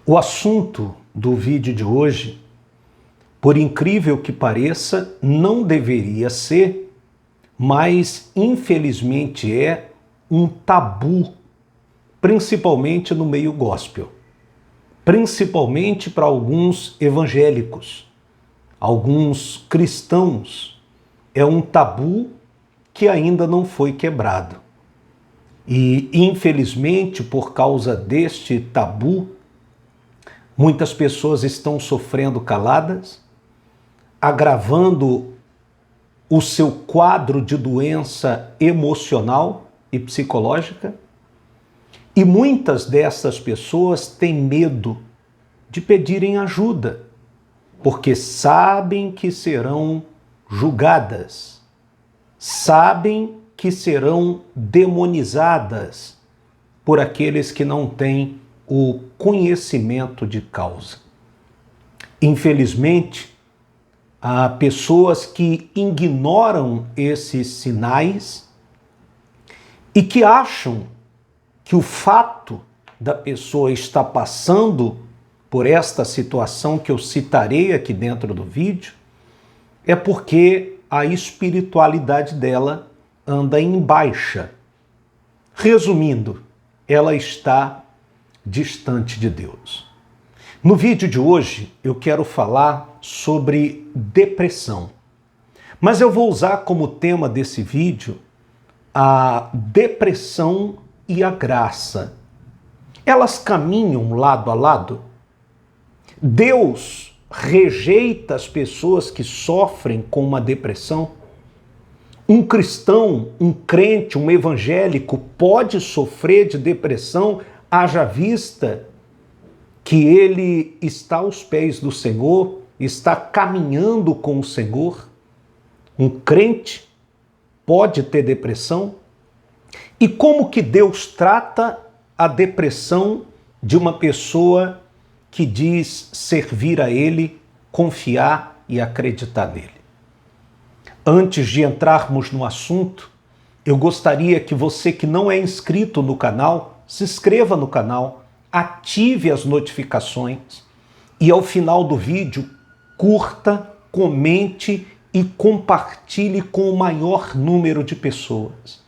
O assunto do vídeo de hoje, por incrível que pareça, não deveria ser, mas infelizmente é um tabu, principalmente no meio gospel, principalmente para alguns evangélicos, alguns cristãos. É um tabu que ainda não foi quebrado. E, infelizmente, por causa deste tabu, muitas pessoas estão sofrendo caladas, agravando o seu quadro de doença emocional e psicológica, e muitas dessas pessoas têm medo de pedirem ajuda, porque sabem que serão julgadas, sabem que serão demonizadas por aqueles que não têm o conhecimento de causa. Infelizmente, há pessoas que ignoram esses sinais e que acham que o fato da pessoa estar passando por esta situação que eu citarei aqui dentro do vídeo é porque a espiritualidade dela anda em baixa. Resumindo, ela está distante de Deus. No vídeo de hoje eu quero falar sobre depressão, mas eu vou usar como tema desse vídeo a depressão e a graça. Elas caminham lado a lado? Deus rejeita as pessoas que sofrem com uma depressão? Um cristão, um crente, um evangélico pode sofrer de depressão, haja vista que ele está aos pés do Senhor, está caminhando com o Senhor? Um crente pode ter depressão? E como que Deus trata a depressão de uma pessoa que diz servir a Ele, confiar e acreditar nele? Antes de entrarmos no assunto, eu gostaria que você que não é inscrito no canal, se inscreva no canal, ative as notificações e ao final do vídeo, curta, comente e compartilhe com o maior número de pessoas,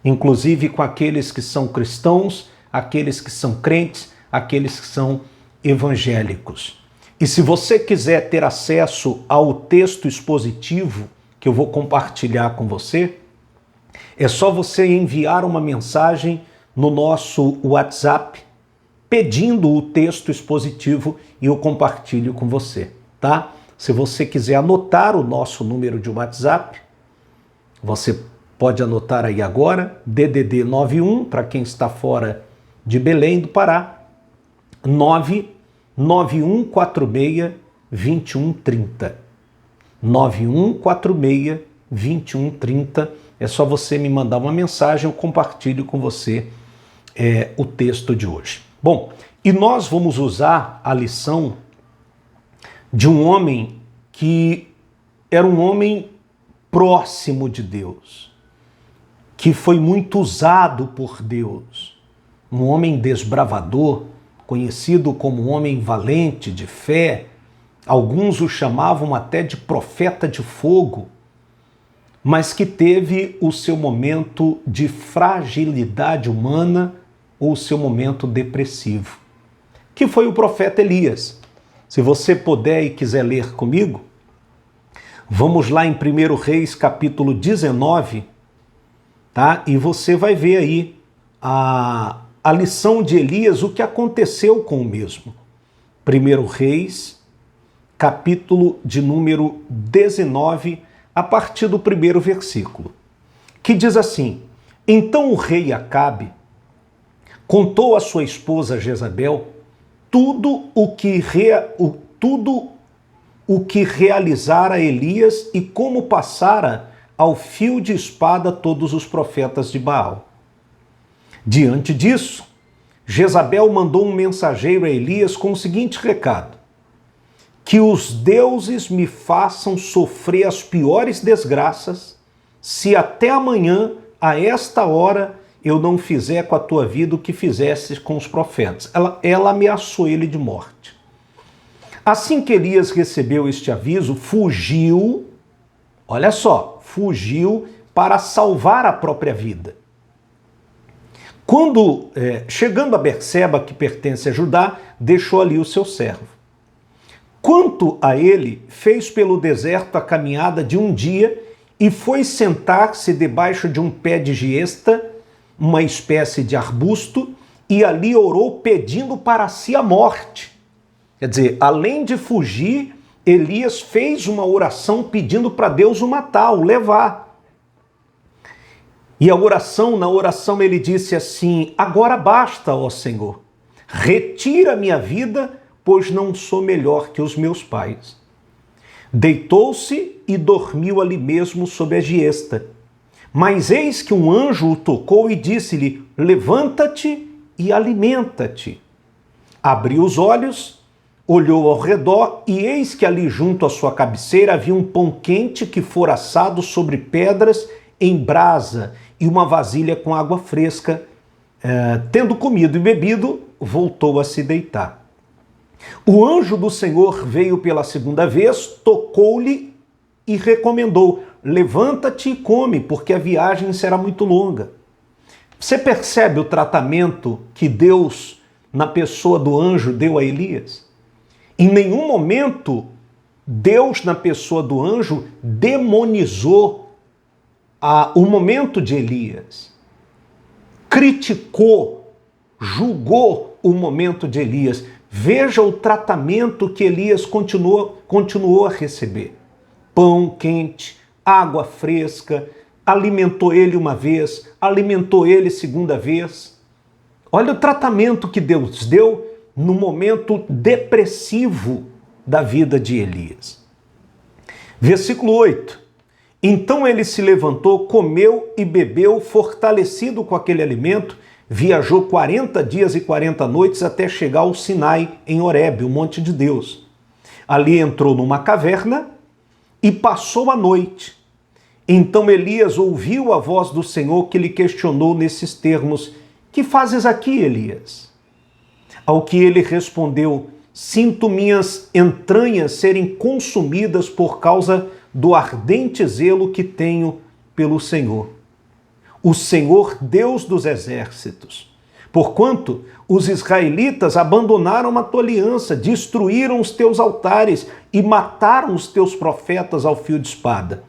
inclusive com aqueles que são cristãos, aqueles que são crentes, aqueles que são evangélicos. E se você quiser ter acesso ao texto expositivo que eu vou compartilhar com você, é só você enviar uma mensagem no nosso WhatsApp pedindo o texto expositivo e eu compartilho com você, tá? Se você quiser anotar o nosso número de WhatsApp, você pode anotar aí agora, DDD 91, para quem está fora de Belém do Pará, 99146-2130. 9146-2130. É só você me mandar uma mensagem, eu compartilho com você o texto de hoje. Bom, e nós vamos usar a lição de um homem que era um homem próximo de Deus, que foi muito usado por Deus, um homem desbravador, conhecido como um homem valente, de fé. Alguns o chamavam até de profeta de fogo, mas que teve o seu momento de fragilidade humana ou o seu momento depressivo, que foi o profeta Elias. Se você puder e quiser ler comigo, vamos lá em 1 Reis, capítulo 19, tá? E você vai ver aí a lição de Elias, o que aconteceu com o mesmo. 1 Reis, capítulo de número 19, a partir do primeiro versículo, que diz assim: Então o rei Acabe contou à sua esposa Jezabel tudo o que realizara Elias e como passara ao fio de espada todos os profetas de Baal. Diante disso, Jezabel mandou um mensageiro a Elias com o seguinte recado: que os deuses me façam sofrer as piores desgraças, se até amanhã, a esta hora, eu não fizer com a tua vida o que fizesse com os profetas. Ela ameaçou ele de morte. Assim que Elias recebeu este aviso, fugiu, olha só, fugiu para salvar a própria vida. Quando, chegando a Berseba, que pertence a Judá, deixou ali o seu servo. Quanto a ele, fez pelo deserto a caminhada de um dia e foi sentar-se debaixo de um pé de giesta, uma espécie de arbusto, e ali orou pedindo para si a morte. Quer dizer, além de fugir, Elias fez uma oração pedindo para Deus o matar, o levar. E na oração ele disse assim: agora basta, ó Senhor, retira minha vida, pois não sou melhor que os meus pais. Deitou-se e dormiu ali mesmo sob a giesta. Mas eis que um anjo o tocou e disse-lhe: levanta-te e alimenta-te. Abriu os olhos, olhou ao redor e eis que ali junto à sua cabeceira havia um pão quente que fora assado sobre pedras em brasa e uma vasilha com água fresca. Tendo comido e bebido, voltou a se deitar. O anjo do Senhor veio pela segunda vez, tocou-lhe e recomendou: levanta-te e come, porque a viagem será muito longa. Você percebe o tratamento que Deus, na pessoa do anjo, deu a Elias? Em nenhum momento, Deus, na pessoa do anjo, demonizou o momento de Elias. Criticou, julgou o momento de Elias. Veja o tratamento que Elias continuou a receber. Pão quente, água fresca, alimentou ele uma vez, alimentou ele segunda vez. Olha o tratamento que Deus deu no momento depressivo da vida de Elias. Versículo 8. Então ele se levantou, comeu e bebeu, fortalecido com aquele alimento, viajou 40 dias e 40 noites até chegar ao Sinai, em Horebe, o monte de Deus. Ali entrou numa caverna e passou a noite. Então Elias ouviu a voz do Senhor que lhe questionou nesses termos: que fazes aqui, Elias? Ao que ele respondeu: sinto minhas entranhas serem consumidas por causa do ardente zelo que tenho pelo Senhor, o Senhor Deus dos exércitos. Porquanto os israelitas abandonaram a tua aliança, destruíram os teus altares e mataram os teus profetas ao fio de espada.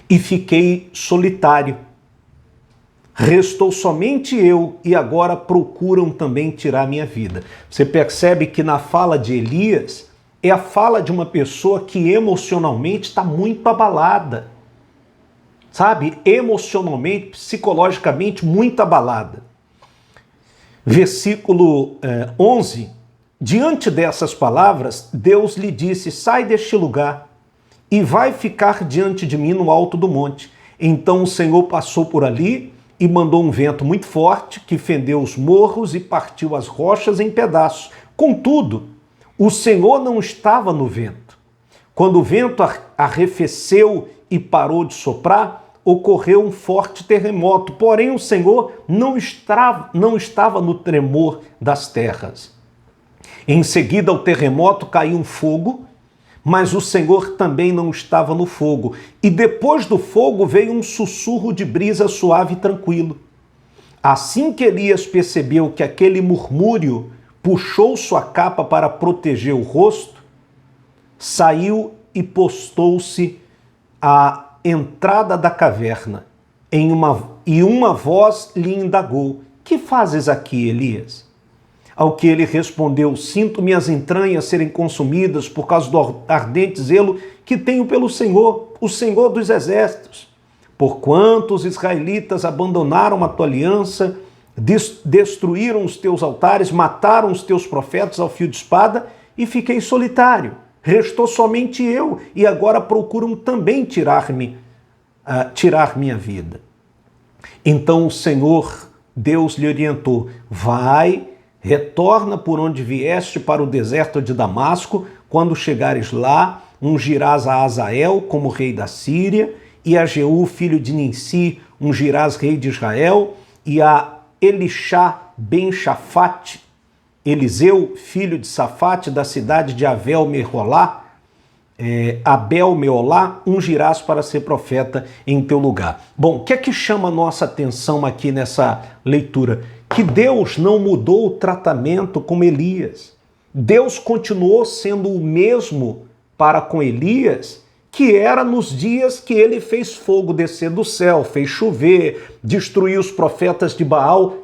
E fiquei solitário. Restou somente eu e agora procuram também tirar minha vida. Você percebe que na fala de Elias é a fala de uma pessoa que emocionalmente está muito abalada. Sabe? Emocionalmente, psicologicamente muito abalada. Versículo 11. Diante dessas palavras, Deus lhe disse: sai deste lugar e vai ficar diante de mim no alto do monte. Então o Senhor passou por ali e mandou um vento muito forte que fendeu os morros e partiu as rochas em pedaços. Contudo, o Senhor não estava no vento. Quando o vento arrefeceu e parou de soprar, ocorreu um forte terremoto, porém o Senhor não estava no tremor das terras. Em seguida ao terremoto caiu um fogo, mas o Senhor também não estava no fogo. E depois do fogo veio um sussurro de brisa suave e tranquilo. Assim que Elias percebeu que aquele murmúrio puxou sua capa para proteger o rosto, saiu e postou-se à entrada da caverna. E uma voz lhe indagou: que fazes aqui, Elias? Ao que ele respondeu: sinto minhas entranhas serem consumidas por causa do ardente zelo que tenho pelo Senhor, o Senhor dos exércitos. Porquanto os israelitas abandonaram a tua aliança, destruíram os teus altares, mataram os teus profetas ao fio de espada, e fiquei solitário. Restou somente eu, e agora procuram também tirar minha vida. Então o Senhor, Deus, lhe orientou: vai, retorna por onde vieste para o deserto de Damasco. Quando chegares lá, ungirás a Azael como rei da Síria, e a Jeú, filho de Ninsi, ungirás rei de Israel, e a Elishá ben Shafate, Eliseu, filho de Safate, da cidade de Abel-Meolá, ungirás para ser profeta em teu lugar. Bom, o que é que chama a nossa atenção aqui nessa leitura? Que Deus não mudou o tratamento com Elias. Deus continuou sendo o mesmo para com Elias que era nos dias que ele fez fogo descer do céu, fez chover, destruiu os profetas de Baal.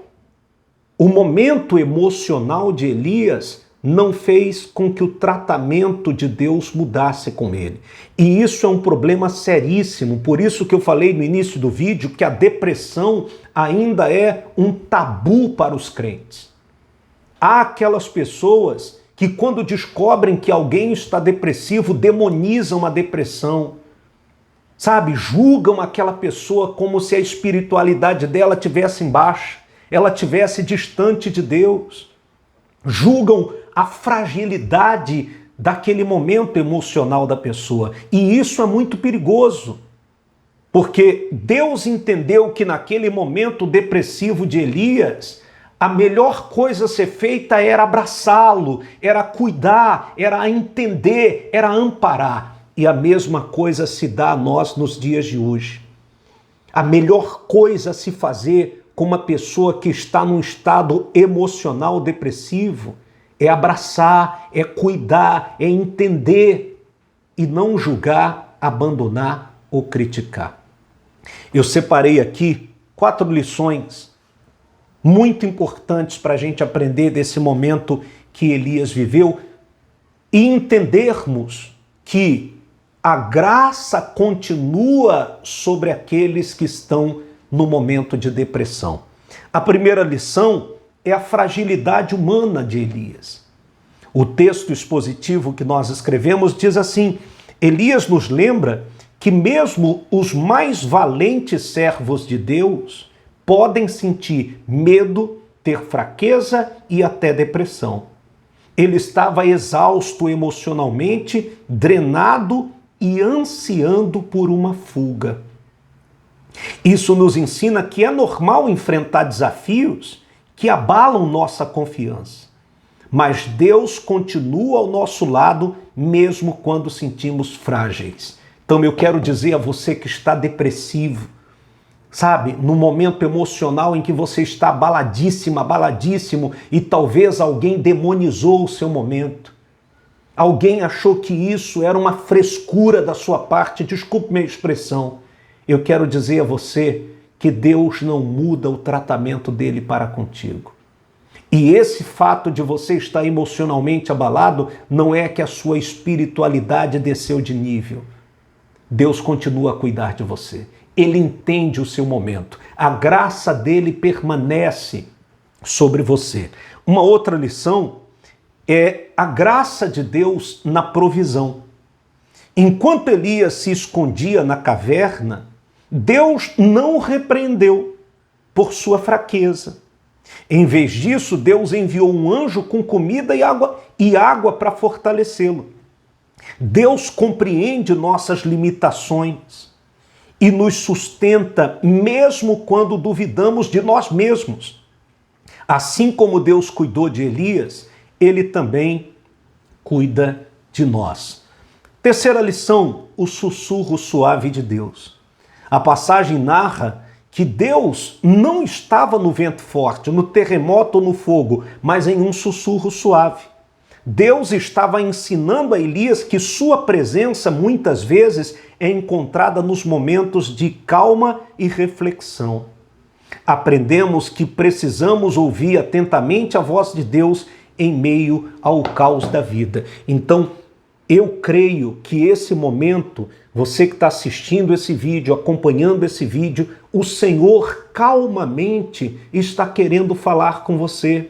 O momento emocional de Elias não fez com que o tratamento de Deus mudasse com ele. E isso é um problema seríssimo, por isso que eu falei no início do vídeo que a depressão ainda é um tabu para os crentes. Há aquelas pessoas que quando descobrem que alguém está depressivo, demonizam a depressão, sabe? Julgam aquela pessoa como se a espiritualidade dela tivesse em baixa, ela tivesse distante de Deus. Julgam a fragilidade daquele momento emocional da pessoa. E isso é muito perigoso, porque Deus entendeu que naquele momento depressivo de Elias, a melhor coisa a ser feita era abraçá-lo, era cuidar, era entender, era amparar. E a mesma coisa se dá a nós nos dias de hoje. A melhor coisa a se fazer com uma pessoa que está num estado emocional depressivo é abraçar, é cuidar, é entender e não julgar, abandonar ou criticar. Eu separei aqui 4 lições muito importantes para a gente aprender desse momento que Elias viveu e entendermos que a graça continua sobre aqueles que estão no momento de depressão. A primeira lição é a fragilidade humana de Elias. O texto expositivo que nós escrevemos diz assim: Elias nos lembra que mesmo os mais valentes servos de Deus podem sentir medo, ter fraqueza e até depressão. Ele estava exausto emocionalmente, drenado e ansiando por uma fuga. Isso nos ensina que é normal enfrentar desafios que abalam nossa confiança. Mas Deus continua ao nosso lado mesmo quando sentimos frágeis. Então eu quero dizer a você que está depressivo, sabe, no momento emocional em que você está abaladíssimo e talvez alguém demonizou o seu momento. Alguém achou que isso era uma frescura da sua parte, desculpe minha expressão. Eu quero dizer a você que Deus não muda o tratamento dele para contigo. E esse fato de você estar emocionalmente abalado não é que a sua espiritualidade desceu de nível. Deus continua a cuidar de você. Ele entende o seu momento. A graça dele permanece sobre você. Uma outra lição é a graça de Deus na provisão. Enquanto Elias se escondia na caverna, Deus não o repreendeu por sua fraqueza. Em vez disso, Deus enviou um anjo com comida e água para fortalecê-lo. Deus compreende nossas limitações e nos sustenta mesmo quando duvidamos de nós mesmos. Assim como Deus cuidou de Elias, ele também cuida de nós. Terceira lição, o sussurro suave de Deus. A passagem narra que Deus não estava no vento forte, no terremoto ou no fogo, mas em um sussurro suave. Deus estava ensinando a Elias que sua presença muitas vezes é encontrada nos momentos de calma e reflexão. Aprendemos que precisamos ouvir atentamente a voz de Deus em meio ao caos da vida. Então, eu creio que esse momento, você que está assistindo esse vídeo, acompanhando esse vídeo, o Senhor calmamente está querendo falar com você.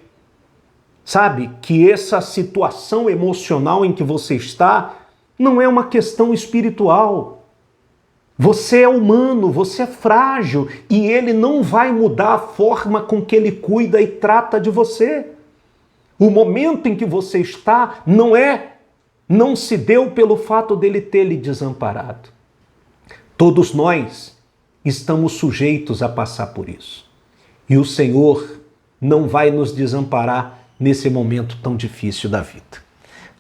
Sabe que essa situação emocional em que você está não é uma questão espiritual. Você é humano, você é frágil e Ele não vai mudar a forma com que Ele cuida e trata de você. O momento em que você está não se deu pelo fato dele ter lhe desamparado. Todos nós estamos sujeitos a passar por isso. E o Senhor não vai nos desamparar nesse momento tão difícil da vida.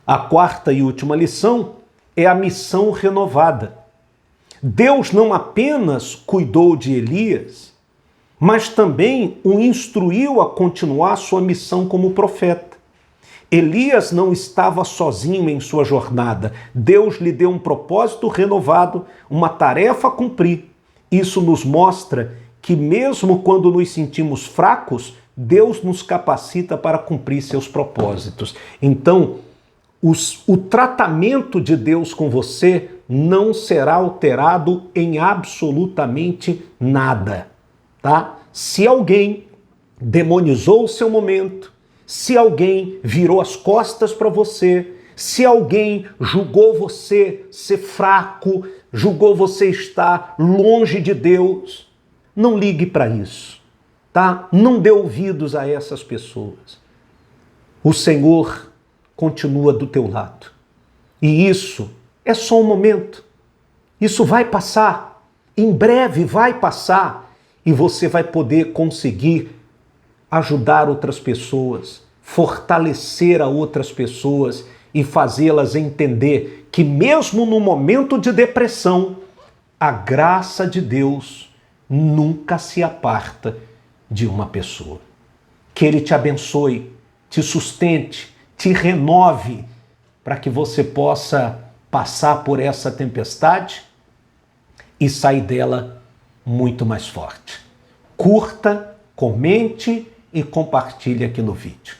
A quarta e última lição é a missão renovada. Deus não apenas cuidou de Elias, mas também o instruiu a continuar sua missão como profeta. Elias não estava sozinho em sua jornada. Deus lhe deu um propósito renovado, uma tarefa a cumprir. Isso nos mostra que mesmo quando nos sentimos fracos, Deus nos capacita para cumprir seus propósitos. Então, o tratamento de Deus com você não será alterado em absolutamente nada, tá? Se alguém demonizou o seu momento, se alguém virou as costas para você, se alguém julgou você ser fraco, julgou você estar longe de Deus, não ligue para isso, tá? Não dê ouvidos a essas pessoas. O Senhor continua do teu lado. E isso é só um momento. Isso vai passar. Em breve vai passar. E você vai poder conseguir ajudar outras pessoas, fortalecer a outras pessoas e fazê-las entender que mesmo no momento de depressão, a graça de Deus nunca se aparta de uma pessoa. Que Ele te abençoe, te sustente, te renove, para que você possa passar por essa tempestade e sair dela muito mais forte. Curta, comente e compartilhe aqui no vídeo.